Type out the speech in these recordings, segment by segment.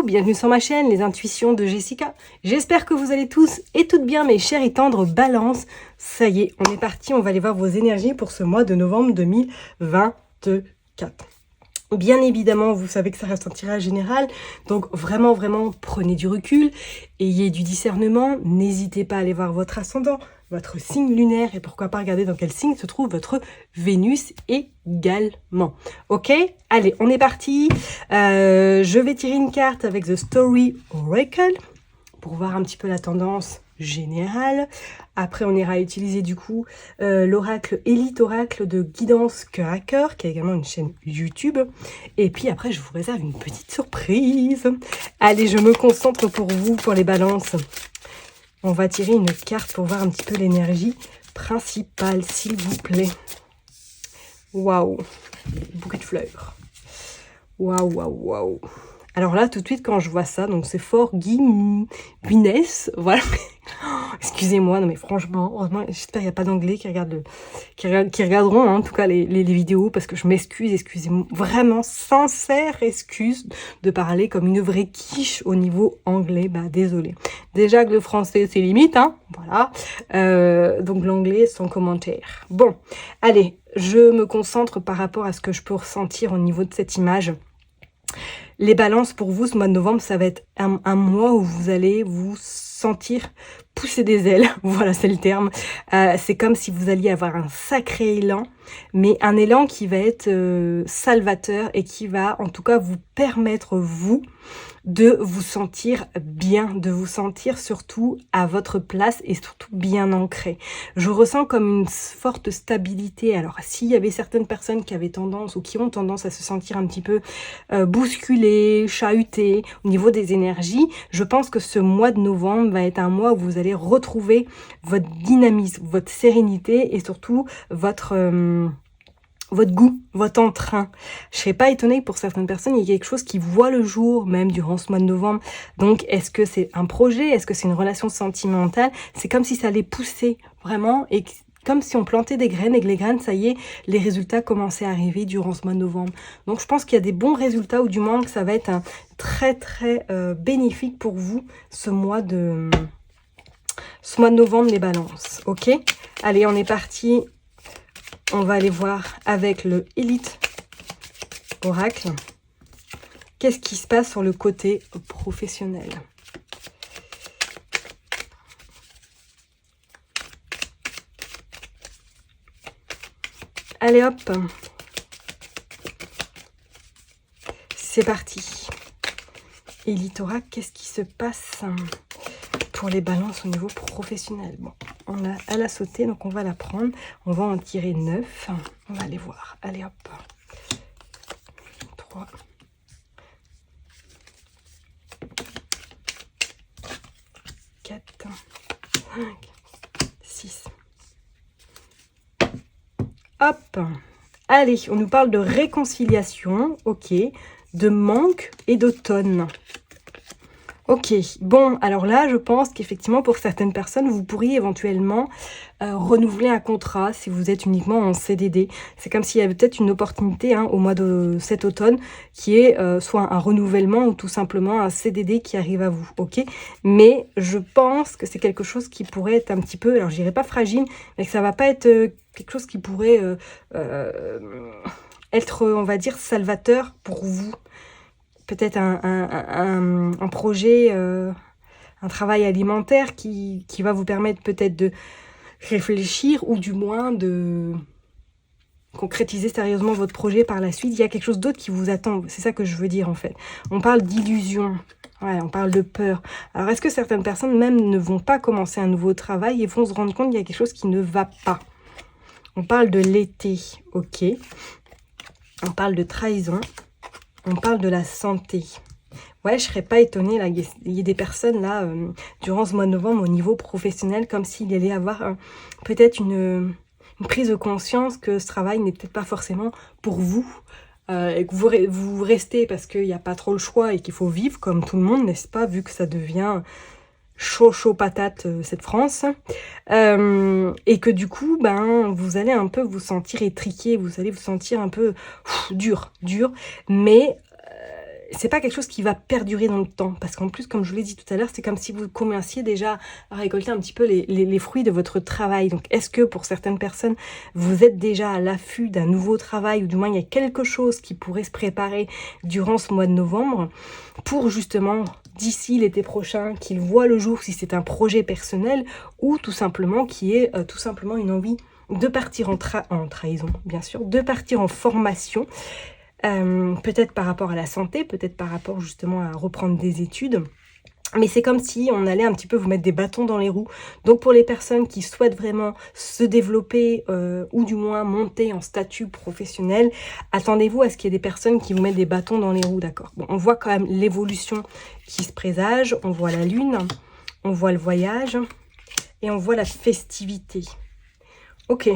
bienvenue sur ma chaîne, les intuitions de Jessica. J'espère que vous allez tous et toutes bien, mes chers et tendres balances. Ça y est, on est parti, on va aller voir vos énergies pour ce mois de novembre 2024. Bien évidemment, vous savez que ça reste un tirage général, donc vraiment, prenez du recul, ayez du discernement, n'hésitez pas à aller voir votre ascendant, votre signe lunaire, et pourquoi pas regarder dans quel signe se trouve votre Vénus également. Ok, allez, on est parti. Je vais tirer une carte avec The Story Oracle, pour voir un petit peu la tendance générale. Après, on ira utiliser du coup l'oracle Elite Oracle de Guidance Cœur à Cœur, qui a également une chaîne YouTube. Et puis après, je vous réserve une petite surprise. Allez, je me concentre pour vous, pour les balances. On va tirer une carte pour voir un petit peu l'énergie principale, s'il vous plaît. Waouh, beaucoup de fleurs. Waouh. Alors là, tout de suite, quand je vois ça, donc c'est fort Guinness, voilà. Excusez-moi, non mais franchement, heureusement, j'espère qu'il n'y a pas d'anglais qui regarderont hein, en tout cas les vidéos, parce que je m'excuse, excusez-moi, vraiment sincère excuse de parler comme une vraie quiche au niveau anglais, bah désolé. Déjà que le français c'est limite, hein, voilà, donc l'anglais sans commentaire. Bon, allez, je me concentre par rapport à ce que je peux ressentir au niveau de cette image. Les balances pour vous, ce mois de novembre, ça va être un mois où vous allez vous sentir pousser des ailes. Voilà, c'est le terme. C'est comme si vous alliez avoir un sacré élan, mais un élan qui va être salvateur et qui va en tout cas vous permettre, vous, de vous sentir bien, de vous sentir surtout à votre place et surtout bien ancré. Je ressens comme une forte stabilité. Alors, s'il y avait certaines personnes qui avaient tendance ou qui ont tendance à se sentir un petit peu bousculées, chahutées au niveau des énergies, je pense que ce mois de novembre va être un mois où vous allez retrouver votre dynamisme, votre sérénité et surtout votre goût, votre entrain. Je serais pas étonnée que pour certaines personnes, il y a quelque chose qui voit le jour, même durant ce mois de novembre. Donc, est-ce que c'est un projet? Est-ce que c'est une relation sentimentale? C'est comme si ça allait pousser, vraiment, et comme si on plantait des graines, et que les graines, ça y est, les résultats commençaient à arriver durant ce mois de novembre. Donc, je pense qu'il y a des bons résultats, ou du moins que ça va être un très bénéfique pour vous, ce mois de novembre, les balances. Ok? Allez, on est parti. On va aller voir avec le Elite Oracle. Qu'est-ce qui se passe sur le côté professionnel? Allez hop. C'est parti. Elite Oracle, qu'est-ce qui se passe pour les balances au niveau professionnel? Bon, elle a sauté, donc on va la prendre. On va en tirer 9. On va aller voir. Allez hop. 3. 4. 5. 6. Hop. Allez, on nous parle de réconciliation. Ok. De manque et d'automne. Ok, bon, alors là, je pense qu'effectivement, pour certaines personnes, vous pourriez éventuellement renouveler un contrat si vous êtes uniquement en CDD. C'est comme s'il y avait peut-être une opportunité hein, au mois de cet automne qui est soit un renouvellement ou tout simplement un CDD qui arrive à vous, ok? Mais je pense que c'est quelque chose qui pourrait être un petit peu, alors je dirais pas fragile, mais que ça va pas être quelque chose qui pourrait être, on va dire, salvateur pour vous. Peut-être un projet, un travail alimentaire qui va vous permettre peut-être de réfléchir ou du moins de concrétiser sérieusement votre projet par la suite. Il y a quelque chose d'autre qui vous attend. C'est ça que je veux dire en fait. On parle d'illusion. Ouais, on parle de peur. Alors, est-ce que certaines personnes même ne vont pas commencer un nouveau travail et vont se rendre compte qu'il y a quelque chose qui ne va pas? On parle de l'été, ok. On parle de trahison. On parle de la santé. Ouais, je serais pas étonnée, là, il y a des personnes, là, durant ce mois de novembre, au niveau professionnel, comme s'il allait y avoir peut-être une prise de conscience que ce travail n'est peut-être pas forcément pour vous, et que vous restez parce qu'il n'y a pas trop le choix et qu'il faut vivre comme tout le monde, n'est-ce pas, vu que ça devient chaud patate, cette France, et que du coup, ben, vous allez un peu vous sentir étriqué, vous allez vous sentir un peu dur, mais c'est pas quelque chose qui va perdurer dans le temps. Parce qu'en plus, comme je vous l'ai dit tout à l'heure, c'est comme si vous commenciez déjà à récolter un petit peu les fruits de votre travail. Donc, est-ce que pour certaines personnes, vous êtes déjà à l'affût d'un nouveau travail, ou du moins il y a quelque chose qui pourrait se préparer durant ce mois de novembre pour justement, d'ici l'été prochain, qu'il voit le jour, si c'est un projet personnel ou tout simplement qui est tout simplement une envie de partir en trahison, bien sûr, de partir en formation, peut-être par rapport à la santé, peut-être par rapport justement à reprendre des études. Mais c'est comme si on allait un petit peu vous mettre des bâtons dans les roues. Donc pour les personnes qui souhaitent vraiment se développer ou du moins monter en statut professionnel, attendez-vous à ce qu'il y ait des personnes qui vous mettent des bâtons dans les roues, d'accord. Bon, on voit quand même l'évolution qui se présage, on voit la lune, on voit le voyage et on voit la festivité. Ok.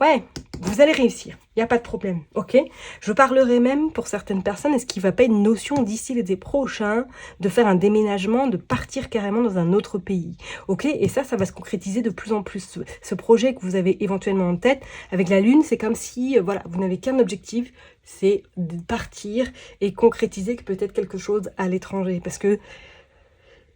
Ouais, vous allez réussir, il n'y a pas de problème, ok. Je parlerai même pour certaines personnes, est-ce qu'il ne va pas une notion d'ici l'été prochain de faire un déménagement, de partir carrément dans un autre pays, ok. Et ça va se concrétiser de plus en plus. Ce projet que vous avez éventuellement en tête, avec la lune, c'est comme si, voilà, vous n'avez qu'un objectif, c'est de partir et concrétiser peut-être quelque chose à l'étranger, parce que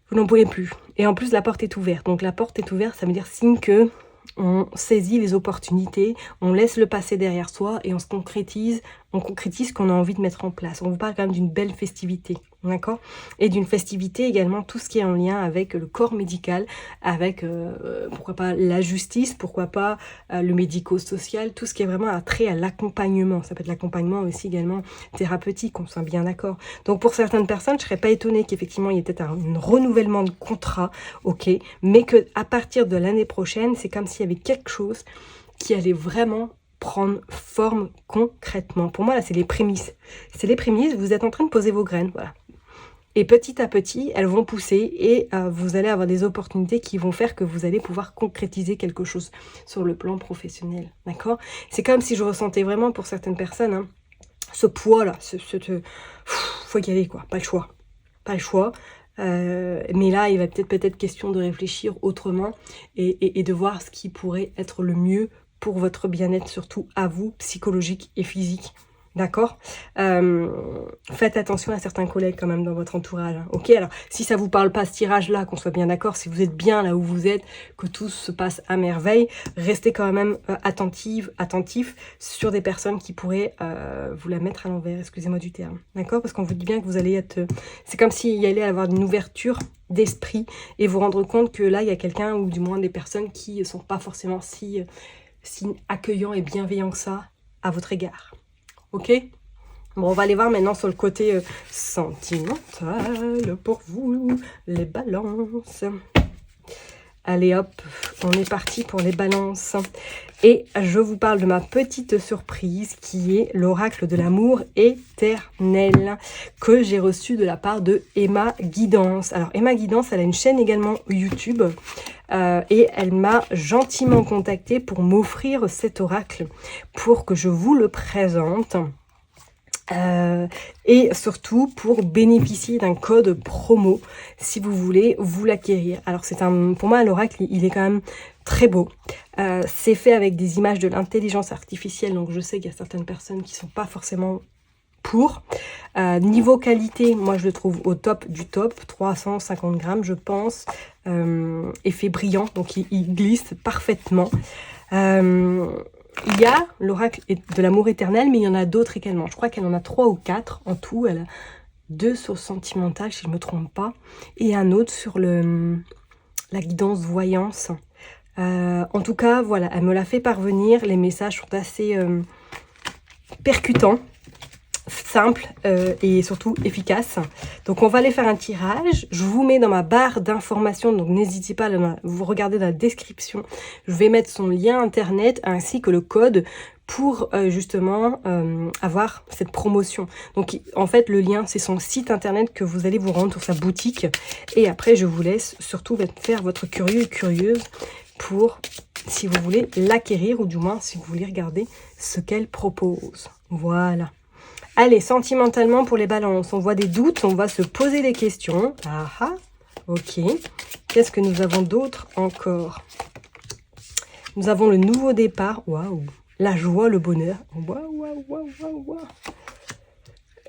vous n'en pouvez plus. Et en plus, la porte est ouverte. Donc la porte est ouverte, ça veut dire signe que on saisit les opportunités, on laisse le passé derrière soi et on concrétise ce qu'on a envie de mettre en place. On vous parle quand même d'une belle festivité, d'accord? Et d'une festivité également, tout ce qui est en lien avec le corps médical, avec, pourquoi pas, la justice, pourquoi pas le médico-social, tout ce qui est vraiment attrait à l'accompagnement. Ça peut être l'accompagnement aussi également thérapeutique, on soit bien d'accord. Donc pour certaines personnes, je ne serais pas étonnée qu'effectivement il y ait peut-être un renouvellement de contrat, ok, mais qu'à partir de l'année prochaine, c'est comme s'il y avait quelque chose qui allait vraiment prendre forme concrètement. Pour moi, là, c'est les prémices. C'est les prémices, vous êtes en train de poser vos graines, voilà. Et petit à petit, elles vont pousser et vous allez avoir des opportunités qui vont faire que vous allez pouvoir concrétiser quelque chose sur le plan professionnel, d'accord? C'est comme si je ressentais vraiment pour certaines personnes, hein, ce poids-là, faut y aller, quoi, pas le choix. Pas le choix. Mais là, il va peut-être question de réfléchir autrement et de voir ce qui pourrait être le mieux pour votre bien-être, surtout à vous, psychologique et physique. D'accord? Faites attention à certains collègues quand même dans votre entourage. Hein. Ok, alors si ça vous parle pas ce tirage-là, qu'on soit bien d'accord, si vous êtes bien là où vous êtes, que tout se passe à merveille, restez quand même attentif sur des personnes qui pourraient vous la mettre à l'envers, excusez-moi du terme. D'accord? Parce qu'on vous dit bien que vous allez être... c'est comme s'il y allait avoir une ouverture d'esprit et vous rendre compte que là, il y a quelqu'un ou du moins des personnes qui ne sont pas forcément si accueillants et bienveillants que ça à votre égard. Ok? Bon, on va aller voir maintenant sur le côté sentimental pour vous, les balances. Allez hop, on est parti pour les balances. Et je vous parle de ma petite surprise qui est l'oracle de l'amour éternel que j'ai reçu de la part de Emma Guidance. Alors Emma Guidance, elle a une chaîne également YouTube et elle m'a gentiment contactée pour m'offrir cet oracle pour que je vous le présente. Et surtout pour bénéficier d'un code promo si vous voulez vous l'acquérir. Alors pour moi l'oracle il est quand même très beau. C'est fait avec des images de l'intelligence artificielle, donc je sais qu'il y a certaines personnes qui sont pas forcément pour. Niveau qualité, moi je le trouve au top du top, 350 grammes je pense, effet brillant, donc il glisse parfaitement. Il y a l'oracle de l'amour éternel, mais il y en a d'autres également. Je crois qu'elle en a 3 ou 4 en tout. Elle a 2 sur le sentimental, si je ne me trompe pas. Et un autre sur la guidance voyance. En tout cas, voilà, elle me l'a fait parvenir. Les messages sont assez percutants, simples et surtout efficaces. Donc on va aller faire un tirage. Je vous mets dans ma barre d'informations, donc n'hésitez pas à vous regarder dans la description. Je vais mettre son lien internet ainsi que le code pour justement avoir cette promotion. Donc en fait le lien c'est son site internet que vous allez vous rendre sur sa boutique. Et après je vous laisse surtout faire votre curieux et curieuse pour si vous voulez l'acquérir ou du moins si vous voulez regarder ce qu'elle propose. Voilà. Allez, sentimentalement pour les balances, on voit des doutes, on va se poser des questions. Ah ah, ok. Qu'est-ce que nous avons d'autre encore? Nous avons le nouveau départ. Waouh. La joie, le bonheur. Waouh, waouh, waouh, waouh, waouh.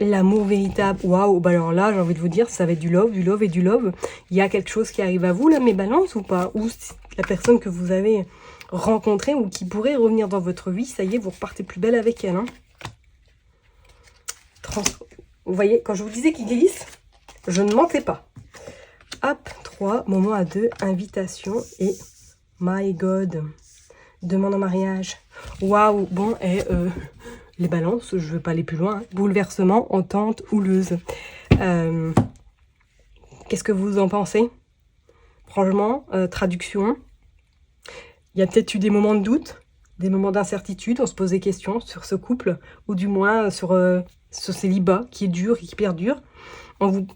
L'amour véritable, waouh, bah alors là, j'ai envie de vous dire, ça va être du love et du love. Il y a quelque chose qui arrive à vous, là, mes balances, ou pas? Ou la personne que vous avez rencontrée ou qui pourrait revenir dans votre vie, ça y est, vous repartez plus belle avec elle. Hein. Vous voyez, quand je vous disais qu'il glisse, je ne mentais pas. Hop, 3, moment à 2, invitation et my God, demande en mariage. Waouh, bon, et les balances, je ne veux pas aller plus loin. Hein. Bouleversement, entente, houleuse. Qu'est-ce que vous en pensez? Franchement, traduction. Il y a peut-être eu des moments de doute, des moments d'incertitude. On se pose des questions sur ce couple, ou du moins sur ce célibat qui est dur et qui perdure. On vous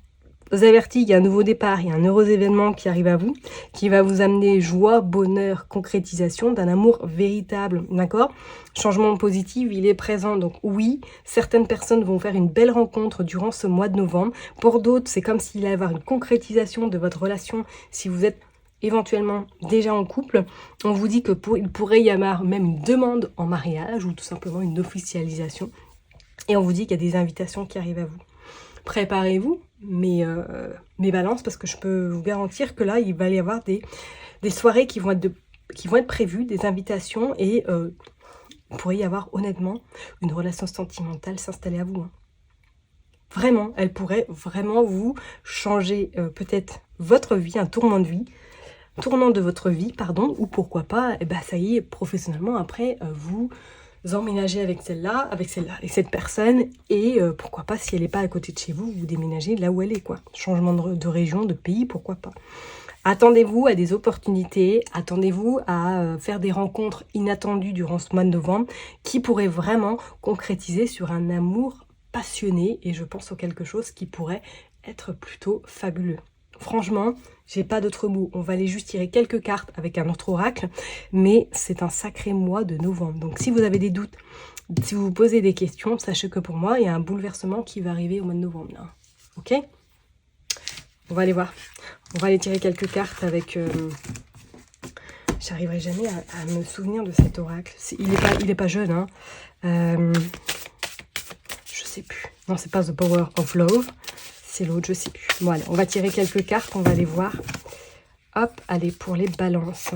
avertit, il y a un nouveau départ, il y a un heureux événement qui arrive à vous, qui va vous amener joie, bonheur, concrétisation d'un amour véritable, d'accord? Changement positif, il est présent, donc oui, certaines personnes vont faire une belle rencontre durant ce mois de novembre. Pour d'autres, c'est comme s'il allait y avoir une concrétisation de votre relation si vous êtes éventuellement déjà en couple. On vous dit que il pourrait y avoir même une demande en mariage ou tout simplement une officialisation. Et on vous dit qu'il y a des invitations qui arrivent à vous. Préparez-vous, mes balances, parce que je peux vous garantir que là, il va y avoir des soirées qui vont être prévues, des invitations, et il pourrait y avoir honnêtement une relation sentimentale s'installer à vous. Hein. Vraiment, elle pourrait vraiment vous changer peut-être votre vie, un tournant de votre vie, pardon, ou pourquoi pas, ça y est, professionnellement, après, vous emménagez avec celle-là, avec cette personne, et pourquoi pas, si elle n'est pas à côté de chez vous, vous déménagez là où elle est, quoi. Changement de région, de pays, pourquoi pas. Attendez-vous à des opportunités, attendez-vous à faire des rencontres inattendues durant ce mois de novembre, qui pourraient vraiment concrétiser sur un amour passionné, et je pense à quelque chose qui pourrait être plutôt fabuleux. Franchement, j'ai pas d'autres mots. On va aller juste tirer quelques cartes avec un autre oracle, mais c'est un sacré mois de novembre. Donc si vous avez des doutes, si vous vous posez des questions, sachez que pour moi, il y a un bouleversement qui va arriver au mois de novembre. Là. Ok? On va aller voir. On va aller tirer quelques cartes avec... J'arriverai jamais à me souvenir de cet oracle. Il est pas jeune. Hein. Je sais plus. Non, c'est pas The Power of Love. C'est l'autre, je sais plus. Bon, allez, on va tirer quelques cartes, on va aller voir. Hop, allez, pour les balances.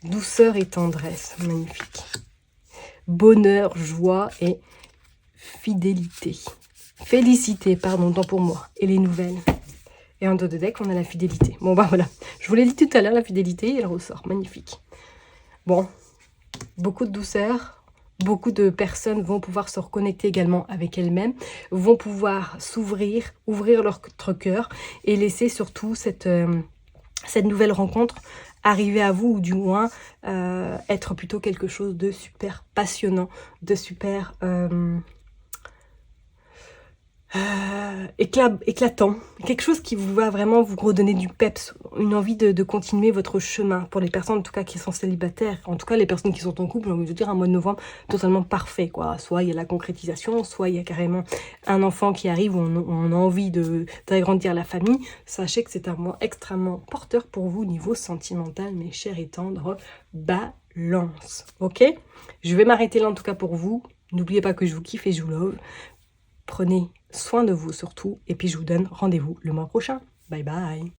Douceur et tendresse, magnifique. Bonheur, joie et fidélité. Félicité, pardon, tant pour moi. Et les nouvelles. Et en dos de deck, on a la fidélité. Bon, bah voilà. Je vous l'ai dit tout à l'heure, la fidélité, elle ressort. Magnifique. Bon, beaucoup de douceur. Beaucoup de personnes vont pouvoir se reconnecter également avec elles-mêmes, vont pouvoir s'ouvrir, ouvrir leur cœur et laisser surtout cette nouvelle rencontre arriver à vous, ou du moins être plutôt quelque chose de super passionnant, de super éclatant, quelque chose qui vous va vraiment vous redonner du peps, une envie de continuer votre chemin, pour les personnes en tout cas qui sont célibataires, en tout cas les personnes qui sont en couple, j'ai envie de dire un mois de novembre totalement parfait, quoi. Soit il y a la concrétisation, soit il y a carrément un enfant qui arrive, on a envie d'agrandir la famille. Sachez que c'est un mois extrêmement porteur pour vous au niveau sentimental, mes chers et tendres balances, ok? Je vais m'arrêter là en tout cas pour vous. N'oubliez pas que je vous kiffe et je vous love. Prenez soin de vous surtout, et puis je vous donne rendez-vous le mois prochain. Bye bye.